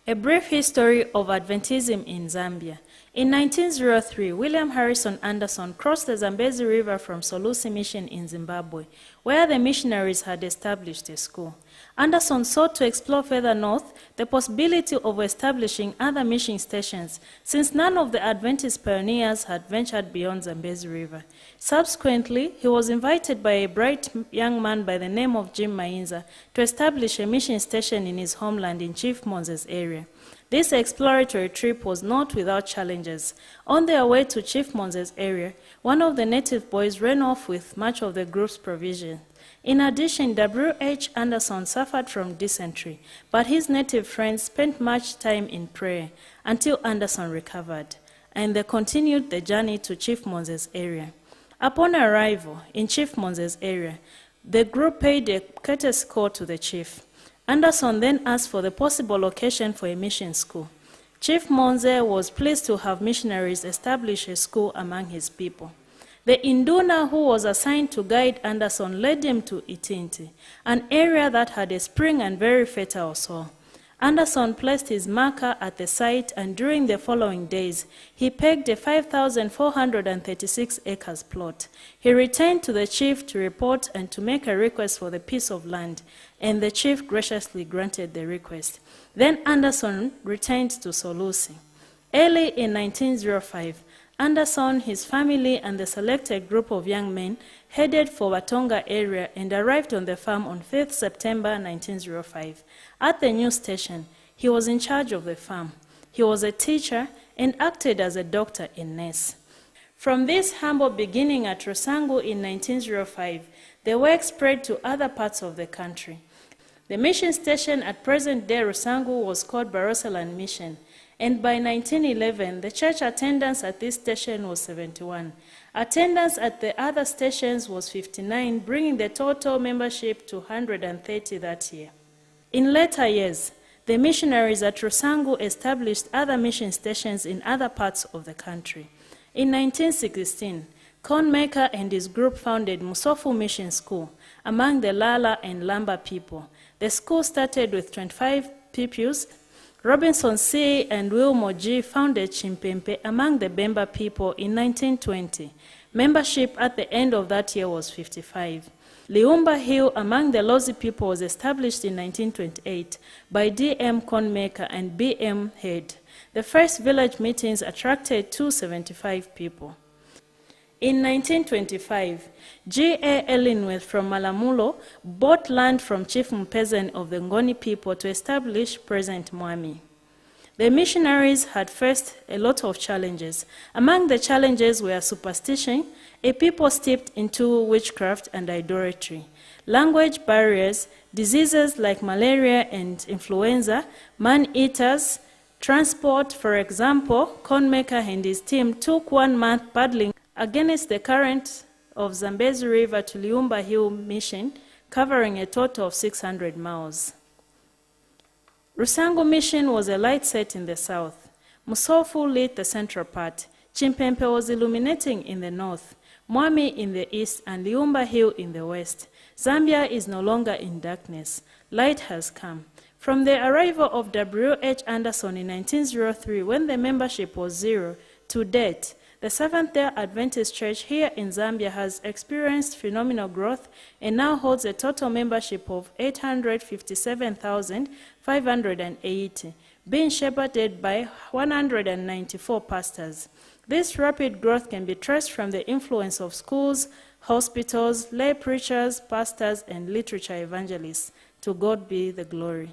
A brief history of Adventism in Zambia. In 1903, William Harrison Anderson crossed the Zambezi River from Solusi Mission in Zimbabwe, where the missionaries had established a school. Anderson sought to explore further north the possibility of establishing other mission stations, since none of the Adventist pioneers had ventured beyond Zambezi River. Subsequently, he was invited by a bright young man by the name of Jim Mainza to establish a mission station in his homeland in Chief Moses area. This exploratory trip was not without challenges. On their way to Chief Moses area, one of the native boys ran off with much of the group's provisions. In addition, W.H. Anderson suffered from dysentery, but his native friends spent much time in prayer until Anderson recovered, and they continued the journey to Chief Moses area. Upon arrival in Chief Moses area, the group paid a courteous call to the chief. Anderson then asked for the possible location for a mission school. Chief Monze was pleased to have missionaries establish a school among his people. The Induna who was assigned to guide Anderson led him to Itinti, an area that had a spring and very fertile soil. Anderson placed his marker at the site, and during the following days, he pegged a 5,436 acres plot. He returned to the chief to report and to make a request for the piece of land, and the chief graciously granted the request. Then Anderson returned to Solusi. Early in 1905, Anderson, his family, and the selected group of young men headed for Watonga area and arrived on the farm on 5th September 1905. At the new station, he was in charge of the farm. He was a teacher and acted as a doctor and nurse. From this humble beginning at Rusangu in 1905, the work spread to other parts of the country. The mission station at present-day Rusangu was called Barosaland Mission, and by 1911, the church attendance at this station was 71. Attendance at the other stations was 59, bringing the total membership to 130 that year. In later years, the missionaries at Rusangu established other mission stations in other parts of the country. In 1916, Conmaker and his group founded Musofu Mission School among the Lala and Lamba people. The school started with 25 pupils. Robinson C. and Wilmo G. founded Chimpempe among the Bemba people in 1920. Membership at the end of that year was 55. Liumba Hill among the Lozi people was established in 1928 by D.M. Conmaker and B.M. Head. The first village meetings attracted 275 people. In 1925, G.A. Ellingworth from Malamulo bought land from Chief Mpezan of the Ngoni people to establish present Mwami. The missionaries had faced a lot of challenges. Among the challenges were superstition, a people steeped into witchcraft and idolatry, language barriers, diseases like malaria and influenza, man-eaters, transport. For example, Conmaker and his team took 1 month paddling against the current of Zambezi River to Liumba Hill Mission, covering a total of 600 miles. Rusangu Mission was a light set in the south. Musofu lit the central part. Chimpempe was illuminating in the north, Mwami in the east, and Liumba Hill in the west. Zambia is no longer in darkness. Light has come. From the arrival of W.H. Anderson in 1903, when the membership was 0, to date, the Seventh-day Adventist Church here in Zambia has experienced phenomenal growth and now holds a total membership of 857,580, being shepherded by 194 pastors. This rapid growth can be traced from the influence of schools, hospitals, lay preachers, pastors, and literature evangelists. To God be the glory.